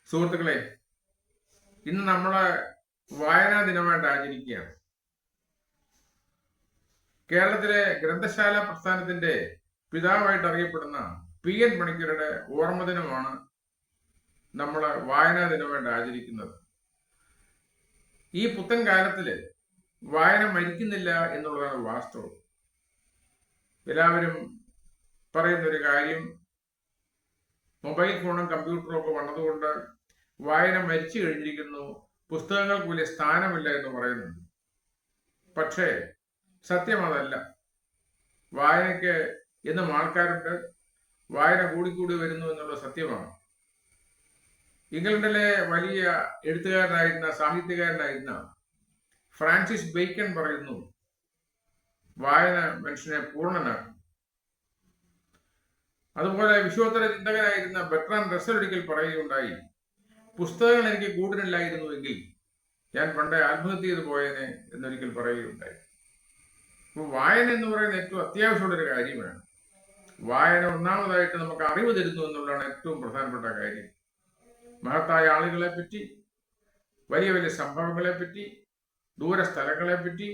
സുഹൃത്തുക്കളെ, ഇന്ന് നമ്മളെ വായനാ ദിനമായിട്ട് ആചരിക്കുകയാണ്. കേരളത്തിലെ ഗ്രന്ഥശാല പ്രസ്ഥാനത്തിന്റെ പിതാവായിട്ട് അറിയപ്പെടുന്ന PN പണിക്കരുടെ ഓർമ്മ ദിനമാണ് നമ്മളെ വായനാ ദിനമായിട്ട് ആചരിക്കുന്നത്. ഈ പുത്തൻ കാലത്തില് വായന മരിക്കുന്നില്ല എന്നുള്ളതാണ് വാസ്തവം. എല്ലാവരും പറയുന്നൊരു കാര്യം, മൊബൈൽ ഫോണും കമ്പ്യൂട്ടറും ഒക്കെ വന്നതുകൊണ്ട് വായന മരിച്ചു കഴിഞ്ഞിരിക്കുന്നു, പുസ്തകങ്ങൾക്ക് വലിയ സ്ഥാനമില്ല എന്ന് പറയുന്നുണ്ട്. പക്ഷേ സത്യം അതല്ല. വായനയ്ക്ക് എന്നും ആൾക്കാരുണ്ട്, വായന കൂടിക്കൂടി വരുന്നു എന്നുള്ള സത്യമാണ്. ഇംഗ്ലണ്ടിലെ വലിയ എഴുത്തുകാരനായിരുന്ന സാഹിത്യകാരനായിരുന്ന ഫ്രാൻസിസ് ബേക്കൺ പറയുന്നു, വായന മനുഷ്യനെ പൂർണ്ണനാക്കും. അതുപോലെ വിശ്വോത്തര ചിന്തകനായിരുന്ന ബെർട്രാൻഡ് റസ്സൽ ഒരിക്കൽ പറയുകയുണ്ടായി, പുസ്തകങ്ങൾ എനിക്ക് കൂടുതലില്ലായിരുന്നുവെങ്കിൽ ഞാൻ പണ്ടേ ആത്മഹത്യ ചെയ്തു പോയേനെ എന്നൊരിക്കൽ പറയുകയുണ്ടായി. അപ്പോൾ വായന എന്ന് പറയുന്നത് ഏറ്റവും അത്യാവശ്യമുള്ളൊരു കാര്യമാണ്. വായന ഒന്നാമതായിട്ട് നമുക്ക് അറിവ് തരുന്നു എന്നുള്ളതാണ് ഏറ്റവും പ്രധാനപ്പെട്ട കാര്യം. മഹത്തായ ആളുകളെ പറ്റി, വലിയ വലിയ സംഭവങ്ങളെ പറ്റി, ദൂര സ്ഥലങ്ങളെ പറ്റി,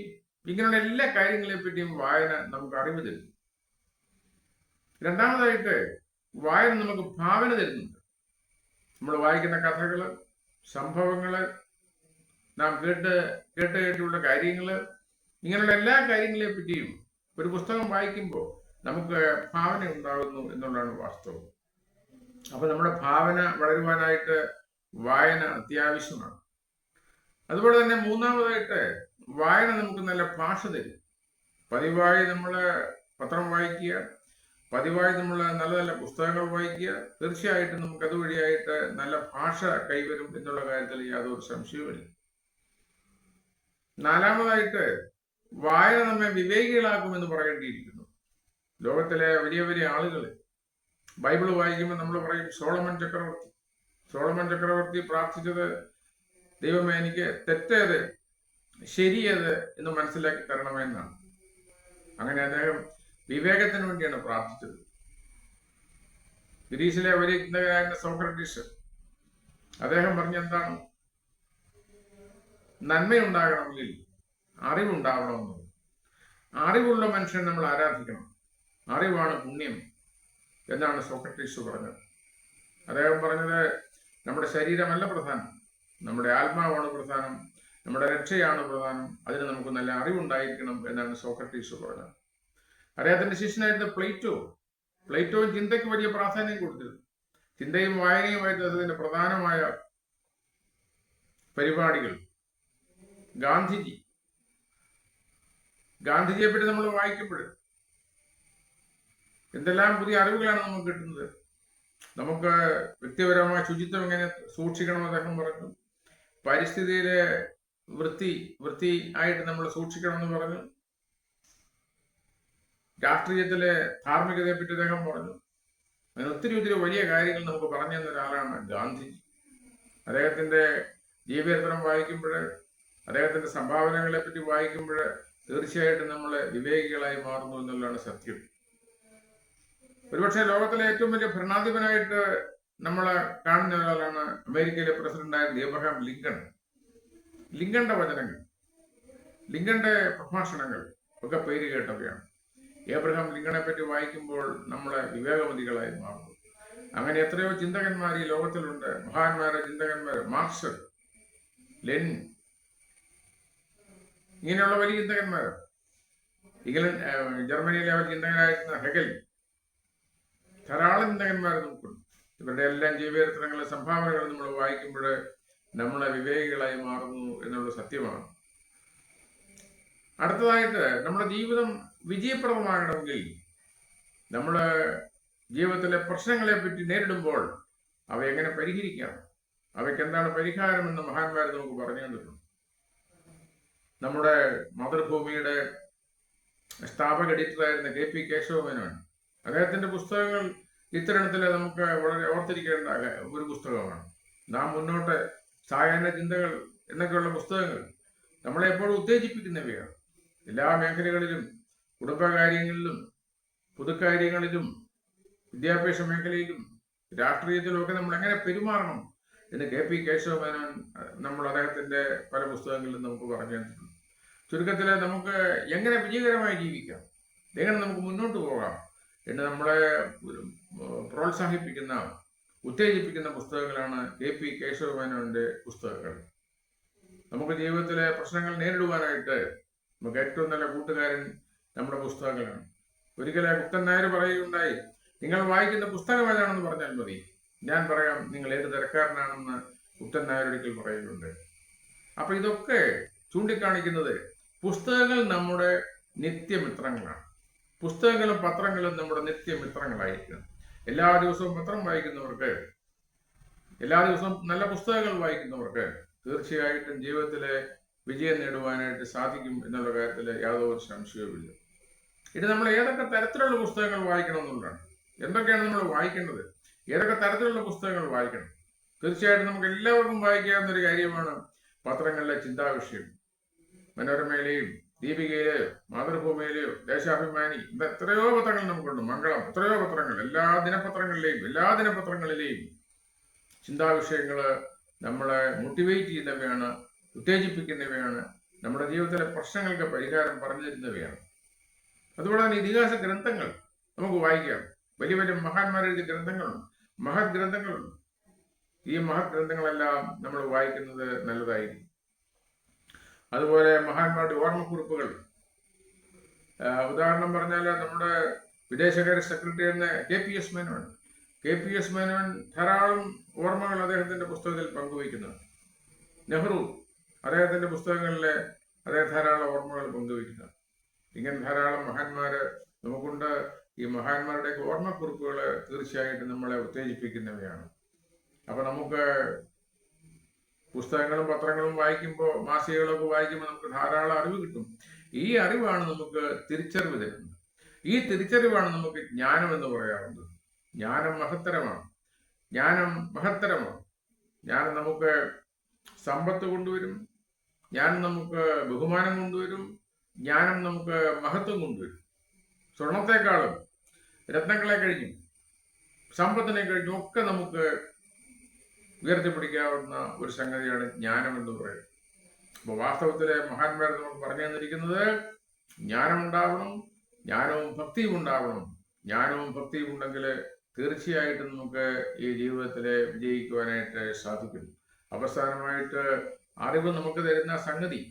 ഇങ്ങനെയുള്ള എല്ലാ കാര്യങ്ങളെ പറ്റിയും വായന നമുക്ക് അറിവ് തരുന്നു. രണ്ടാമതായിട്ട് വായന നമുക്ക് ഭാവന തരുന്നുണ്ട്. നമ്മൾ വായിക്കുന്ന കഥകള്, സംഭവങ്ങള്, നാം കേട്ടുള്ള കാര്യങ്ങള്, ഇങ്ങനെയുള്ള എല്ലാ കാര്യങ്ങളെ പറ്റിയും ഒരു പുസ്തകം വായിക്കുമ്പോൾ നമുക്ക് ഭാവന ഉണ്ടാകുന്നു എന്നുള്ളതാണ് വാസ്തവം. അപ്പൊ നമ്മുടെ ഭാവന വളരുവാനായിട്ട് വായന അത്യാവശ്യമാണ്. അതുപോലെ തന്നെ മൂന്നാമതായിട്ട് വായന നമുക്ക് നല്ല ഭാഷ തരും. പതിവായി നമ്മൾ പത്രം വായിക്കുക, പതിവായി നമ്മൾ നല്ല നല്ല പുസ്തകങ്ങൾ വായിക്കുക, തീർച്ചയായിട്ടും നമുക്ക് അതുവഴിയായിട്ട് നല്ല ഭാഷ കൈവരും എന്നുള്ള കാര്യത്തിൽ യാതൊരു സംശയവുമില്ല. നാലാമതായിട്ട് വായന നമ്മെ വിവേകികളാക്കുമെന്ന് പറയേണ്ടിയിരിക്കുന്നു. ലോകത്തിലെ വലിയ വലിയ ആളുകൾ ബൈബിള് വായിക്കുമ്പോൾ നമ്മൾ പറയും സോളമൻ ചക്രവർത്തി പ്രാർത്ഥിച്ചത്, ദൈവമേ എനിക്ക് തെറ്റേത് ശരിയത് എന്ന് മനസ്സിലാക്കി തരണമെന്നാണ്. അങ്ങനെ അദ്ദേഹം വിവേകത്തിന് വേണ്ടിയാണ് പ്രാർത്ഥിച്ചത്. ഗ്രീസിലെ വലിയ ചിന്തകനായിരുന്ന സോക്രട്ടീസ് അദ്ദേഹം പറഞ്ഞെന്താണ്? നന്മയുണ്ടാകണമെങ്കിൽ അറിവുണ്ടാവണമെന്ന്. അറിവുള്ള മനുഷ്യൻ നമ്മൾ ആരാധിക്കണം, അറിവാണ് പുണ്യം എന്നാണ് സോക്രട്ടീസ് പറഞ്ഞത്. അദ്ദേഹം പറഞ്ഞത്, നമ്മുടെ ശരീരമല്ല പ്രധാനം, നമ്മുടെ ആത്മാവാണ് പ്രധാനം, നമ്മുടെ രക്ഷയാണ് പ്രധാനം, അതിന് നമുക്ക് നല്ല അറിവുണ്ടായിരിക്കണം എന്നാണ് സോക്രട്ടീസ് പറഞ്ഞത്. അദ്ദേഹത്തിന്റെ ശിഷ്യനായിരുന്ന പ്ലേറ്റോയും ചിന്തയ്ക്ക് വലിയ പ്രാധാന്യം കൊടുത്തത്. ചിന്തയും വായനയുമായിട്ട് അതിന്റെ പ്രധാനമായ പരിപാടികൾ. ഗാന്ധിജിയെ പറ്റി നമ്മൾ വായിക്കുമ്പോൾ എന്തെല്ലാം പുതിയ അറിവുകളാണ് നമുക്ക് കിട്ടുന്നത്. നമുക്ക് വ്യക്തിപരമായ ശുചിത്വം എങ്ങനെ സൂക്ഷിക്കണം അദ്ദേഹം പറഞ്ഞു. പരിസ്ഥിതിയിലെ വൃത്തി ആയിട്ട് നമ്മൾ സൂക്ഷിക്കണമെന്ന് പറഞ്ഞു. രാഷ്ട്രീയത്തിലെ ധാർമ്മികതയെ പറ്റി അദ്ദേഹം പറഞ്ഞു. അങ്ങനെ ഒത്തിരി വലിയ കാര്യങ്ങൾ നമുക്ക് പറഞ്ഞു തന്ന ഒരാളാണ് ഗാന്ധിജി. അദ്ദേഹത്തിന്റെ ജീവചരിത്രം വായിക്കുമ്പോൾ, അദ്ദേഹത്തിന്റെ സംഭാവനകളെ പറ്റി വായിക്കുമ്പോൾ തീർച്ചയായിട്ടും നമ്മൾ വിവേകികളായി മാറുന്നു എന്നുള്ളതാണ് സത്യം. ഒരുപക്ഷെ ലോകത്തിലെ ഏറ്റവും വലിയ ഭരണാധിപനായിട്ട് നമ്മൾ കാണുന്ന ഒരാളാണ് അമേരിക്കയിലെ പ്രസിഡന്റായ ഏബ്രഹാം ലിങ്കൺ. ലിങ്കന്റെ വചനങ്ങൾ, ലിങ്കന്റെ പ്രഭാഷണങ്ങൾ ഒക്കെ പേര് കേട്ടവയാണ്. ഏബ്രഹാം ലിങ്കണെ പറ്റി വായിക്കുമ്പോൾ നമ്മളെ വിവേകമതികളായി മാറുന്നു. അങ്ങനെ എത്രയോ ചിന്തകന്മാർ ഈ ലോകത്തിലുണ്ട്, മഹാന്മാരെ ചിന്തകന്മാർ. മാർക്സ്, ലെനിൻ, ഇങ്ങനെയുള്ള വലിയ ചിന്തകന്മാർ. ജർമ്മനിയിലെ ഒരു ചിന്തകനായിരുന്ന ഹെഗൽ, ധാരാളം ചിന്തകന്മാർ നമുക്കുണ്ട്. ഇവരുടെ എല്ലാം ജീവചരിത്രങ്ങളും സംഭാവനകളും നമ്മൾ വായിക്കുമ്പോൾ നമ്മളെ വിവേകികളായി മാറുന്നു എന്നുള്ള സത്യമാണ്. അടുത്തതായിട്ട് നമ്മുടെ ജീവിതം വിജയപ്രദമാകണമെങ്കിൽ നമ്മുടെ ജീവിതത്തിലെ പ്രശ്നങ്ങളെ പറ്റി നേരിടുമ്പോൾ അവ എങ്ങനെ പരിഹരിക്കാം, അവയ്ക്ക് എന്താണ് പരിഹാരമെന്ന് മഹാന്മാർ നമുക്ക് പറഞ്ഞു തന്നിട്ടുണ്ട്. നമ്മുടെ മാതൃഭൂമിയുടെ സ്ഥാപക എഡിറ്ററായിരുന്ന KP കേശവമേനോൻ, അദ്ദേഹത്തിന്റെ പുസ്തകങ്ങൾ ഇത്തരണത്തിൽ നമുക്ക് വളരെ ഓർത്തിരിക്കേണ്ട ഒരു പുസ്തകമാണ്. നാം മുന്നോട്ട് സായാഹ്ന ചിന്തകൾ എന്നൊക്കെയുള്ള പുസ്തകങ്ങൾ നമ്മളെ എപ്പോഴും ഉത്തേജിപ്പിക്കുന്നവയാണ്. എല്ലാ മേഖലകളിലും, കുടുംബകാര്യങ്ങളിലും, പൊതുകാര്യങ്ങളിലും, വിദ്യാഭ്യാസ മേഖലയിലും, രാഷ്ട്രീയത്തിലും ഒക്കെ നമ്മൾ എങ്ങനെ പെരുമാറണം, എന്ന് KP കേശവമേനോൻ നമ്മൾ അദ്ദേഹത്തിന്റെ പല പുസ്തകങ്ങളിലും നമുക്ക് പറഞ്ഞു തന്നിട്ടുണ്ട്. ചുരുക്കത്തിൽ നമുക്ക് എങ്ങനെ വിജയകരമായി ജീവിക്കാം, എങ്ങനെ നമുക്ക് മുന്നോട്ട് പോകാം എന്ന് നമ്മളെ പ്രോത്സാഹിപ്പിക്കുന്ന, ഉത്തേജിപ്പിക്കുന്ന പുസ്തകങ്ങളാണ് KP കേശവമേനോന്റെ പുസ്തകങ്ങൾ. നമുക്ക് ജീവിതത്തിലെ പ്രശ്നങ്ങൾ നേരിടുവാനായിട്ട് നമുക്ക് ഏറ്റവും നല്ല കൂട്ടുകാരൻ നമ്മുടെ പുസ്തകങ്ങളാണ്. ഒരിക്കലും കുട്ടൻ നായർ പറയുകയുണ്ടായി, നിങ്ങൾ വായിക്കുന്ന പുസ്തകം ഏതാണെന്ന് പറഞ്ഞാൽ മതി, ഞാൻ പറയാം നിങ്ങൾ ഏത് തരക്കാരനാണെന്ന് കുട്ടൻ നായർ ഒരിക്കൽ പറയുന്നുണ്ട്. അപ്പൊ ഇതൊക്കെ ചൂണ്ടിക്കാണിക്കുന്നത് പുസ്തകങ്ങൾ നമ്മുടെ നിത്യമിത്രങ്ങളാണ്. പുസ്തകങ്ങളും പത്രങ്ങളും നമ്മുടെ നിത്യമിത്രങ്ങളായിരിക്കണം. എല്ലാ ദിവസവും പത്രം വായിക്കുന്നവർക്ക്, എല്ലാ ദിവസവും നല്ല പുസ്തകങ്ങൾ വായിക്കുന്നവർക്ക് തീർച്ചയായിട്ടും ജീവിതത്തിലെ വിജയം നേടുവാനായിട്ട് സാധിക്കും എന്നുള്ള കാര്യത്തിൽ യാതൊരു സംശയവുമില്ല. ഇത് നമ്മൾ ഏതൊക്കെ തരത്തിലുള്ള പുസ്തകങ്ങൾ വായിക്കണം എന്നുള്ളതാണ്. എന്തൊക്കെയാണ് നമ്മൾ വായിക്കേണ്ടത്, ഏതൊക്കെ തരത്തിലുള്ള പുസ്തകങ്ങൾ വായിക്കണം? തീർച്ചയായിട്ടും നമുക്ക് എല്ലാവർക്കും വായിക്കാവുന്ന ഒരു കാര്യമാണ് പത്രങ്ങളിലെ ചിന്താവിഷയം. മനോരമയിലെയും ദീപികയിലെയോ മാതൃഭൂമിയിലെയോ ദേശാഭിമാനി, ഇത് എത്രയോ പത്രങ്ങൾ നമുക്കുണ്ട്, മംഗളം, എത്രയോ പത്രങ്ങൾ, എല്ലാ ദിനപത്രങ്ങളിലെയും ചിന്താവിഷയങ്ങള് നമ്മളെ മോട്ടിവേറ്റ് ചെയ്യുന്നവയാണ്, ഉത്തേജിപ്പിക്കുന്നവയാണ്, നമ്മുടെ ജീവിതത്തിലെ പ്രശ്നങ്ങൾക്ക് പരിഹാരം പറഞ്ഞു തരുന്നവയാണ്. അതുപോലെ തന്നെ ഇതിഹാസ ഗ്രന്ഥങ്ങൾ നമുക്ക് വായിക്കാം. വലിയ വലിയ മഹാന്മാർ എഴുതിയ ഗ്രന്ഥങ്ങളുണ്ട്, മഹത് ഗ്രന്ഥങ്ങളുണ്ട്. ഈ മഹത് ഗ്രന്ഥങ്ങളെല്ലാം നമ്മൾ വായിക്കുന്നത് നല്ലതായിരിക്കും. അതുപോലെ മഹാന്മാരുടെ ഓർമ്മക്കുറിപ്പുകൾ, ഉദാഹരണം പറഞ്ഞാൽ നമ്മുടെ വിദേശകാര്യ സെക്രട്ടറി എന്ന KPS മേനോൻ ധാരാളം ഓർമ്മകൾ അദ്ദേഹത്തിന്റെ പുസ്തകത്തിൽ പങ്കുവയ്ക്കുന്നുണ്ട്. നെഹ്റു അദ്ദേഹത്തിന്റെ പുസ്തകങ്ങളിലെ അദ്ദേഹം ധാരാളം ഓർമ്മകൾ പങ്കുവയ്ക്കുന്നുണ്ട്. ഇങ്ങനെ ധാരാളം മഹാന്മാര് നമുക്കുണ്ട്. ഈ മഹാന്മാരുടെ ഓർമ്മക്കുറിപ്പുകൾ തീർച്ചയായിട്ടും നമ്മളെ ഉത്തേജിപ്പിക്കുന്നവയാണ്. അപ്പൊ നമുക്ക് പുസ്തകങ്ങളും പത്രങ്ങളും വായിക്കുമ്പോൾ, മാസികകളൊക്കെ വായിക്കുമ്പോൾ നമുക്ക് ധാരാളം അറിവ് കിട്ടും. ഈ അറിവാണ് നമുക്ക് തിരിച്ചറിവ് തരുന്നത്. ഈ തിരിച്ചറിവാണ് നമുക്ക് ജ്ഞാനം എന്ന് പറയാറുള്ളത്. ജ്ഞാനം മഹത്തരമാണ്. ജ്ഞാനം നമുക്ക് സമ്പത്ത് കൊണ്ടുവരും, ജ്ഞാനം നമുക്ക് ബഹുമാനം കൊണ്ടുവരും, ജ്ഞാനം നമുക്ക് മഹത്വം കൊണ്ടുവരും. സ്വർണത്തെക്കാളും രത്നങ്ങളെ കഴിഞ്ഞും സമ്പത്തിനെ കഴിഞ്ഞും ഒക്കെ നമുക്ക് ഉയർത്തിപ്പിടിക്കാവുന്ന ഒരു സംഗതിയാണ് ജ്ഞാനം എന്ന് പറയുന്നത്. അപ്പൊ വാസ്തവത്തിലെ മഹാന്മാർ നമുക്ക് പറഞ്ഞു തന്നിരിക്കുന്നത് ജ്ഞാനം ഉണ്ടാവണം, ജ്ഞാനവും ഭക്തിയും ഉണ്ടാവണം. ജ്ഞാനവും ഭക്തിയും ഉണ്ടെങ്കിൽ തീർച്ചയായിട്ടും നമുക്ക് ഈ ജീവിതത്തിലെ വിജയിക്കുവാനായിട്ട് സാധിക്കും. അവസാനമായിട്ട് അറിവ് നമുക്ക് തരുന്ന സംഗതി,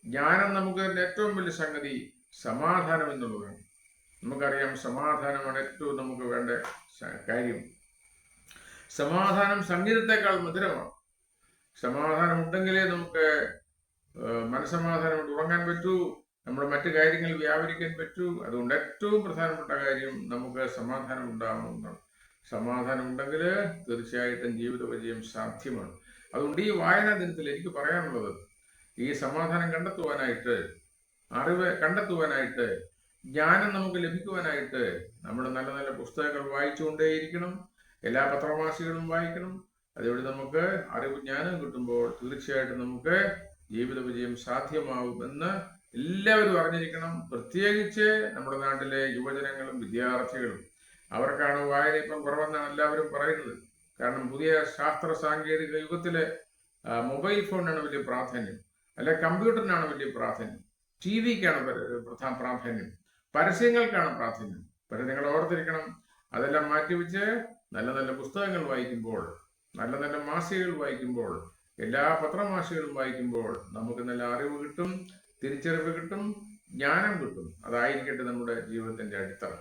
ജ്ഞാനം നമുക്ക് തരുന്ന ഏറ്റവും വലിയ സംഗതി സമാധാനം എന്നുള്ളതാണ്. നമുക്കറിയാം, സമാധാനമാണ് ഏറ്റവും നമുക്ക് വേണ്ട കാര്യം. സമാധാനം സംഗീതത്തെക്കാൾ മധുരമാണ്. സമാധാനം ഉണ്ടെങ്കിലേ നമുക്ക് മനസ്സമാധാനം ഉറങ്ങാൻ പറ്റൂ, നമ്മുടെ മറ്റു കാര്യങ്ങൾ വ്യാപരിക്കാൻ പറ്റൂ. അതുകൊണ്ട് ഏറ്റവും പ്രധാനപ്പെട്ട കാര്യം നമുക്ക് സമാധാനം ഉണ്ടാവണമെന്നാണ്. സമാധാനം ഉണ്ടെങ്കിൽ തീർച്ചയായിട്ടും ജീവിത വിജയം സാധ്യമാണ്. അതുകൊണ്ട് ഈ വായനാ ദിനത്തിൽ എനിക്ക് പറയാനുള്ളത്, ഈ സമാധാനം കണ്ടെത്തുവാനായിട്ട്, അറിവ് കണ്ടെത്തുവാനായിട്ട്, ജ്ഞാനം നമുക്ക് ലഭിക്കുവാനായിട്ട് നമ്മൾ നല്ല നല്ല പുസ്തകങ്ങൾ വായിച്ചുകൊണ്ടേയിരിക്കണം. എല്ലാ പത്രമാസികളും വായിക്കണം. അതുവഴി നമുക്ക് അറിവ് ജ്ഞാനം കിട്ടുമ്പോൾ തീർച്ചയായിട്ടും നമുക്ക് ജീവിത വിജയം സാധ്യമാവുമെന്ന് എല്ലാവരും അറിഞ്ഞിരിക്കണം. പ്രത്യേകിച്ച് നമ്മുടെ നാട്ടിലെ യുവജനങ്ങളും വിദ്യാർത്ഥികളും. അവർക്കാണ് വായന ഇപ്പം കുറവെന്നാണ് എല്ലാവരും പറയുന്നത്. കാരണം പുതിയ ശാസ്ത്ര സാങ്കേതിക യുഗത്തിലെ മൊബൈൽ ഫോണിനാണ് വലിയ പ്രാധാന്യം, അല്ലെ കമ്പ്യൂട്ടറിനാണ് വലിയ പ്രാധാന്യം, TV-ക്കാണ് പ്രാധാന്യം, പരസ്യങ്ങൾക്കാണ് പ്രാധാന്യം. പക്ഷെ നിങ്ങൾ ഓർത്തിരിക്കണം, അതെല്ലാം മാറ്റിവെച്ച് നല്ല നല്ല പുസ്തകങ്ങൾ വായിക്കുമ്പോൾ, നല്ല നല്ല മാസികകൾ വായിക്കുമ്പോൾ, എല്ലാ പത്രമാസികകളും വായിക്കുമ്പോൾ നമുക്ക് നല്ല അറിവ് കിട്ടും, തിരിച്ചറിവ് കിട്ടും, ജ്ഞാനം കിട്ടും. അതായിരിക്കട്ടെ നമ്മുടെ ജീവിതത്തിന്റെ അടിത്തറ.